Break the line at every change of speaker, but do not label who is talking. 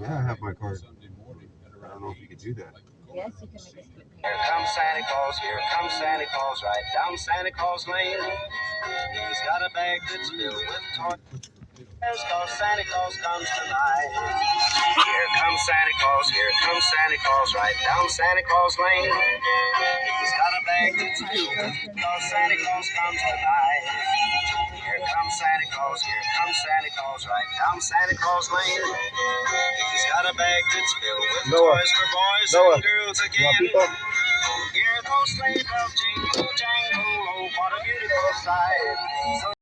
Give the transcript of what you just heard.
Yeah, I have my card. I don't know if you could do that.
Yes, you can make a split payment. Here comes Santa Claus, here comes Santa Claus, right down Santa Claus Lane. He's got a bag that's filled with toys. Cause Santa Claus comes tonight. Here comes Santa Claus, here comes Santa Claus, right down Santa Claus Lane. He's got a bag that's filled with cause Santa Claus comes tonight. Here comes Santa Claus, here comes Santa Claus, right down Santa Claus Lane. He's got a bag that's filled with toys for boys and girls again. Hear those sleigh bells jingle jangle, oh what a beautiful sight.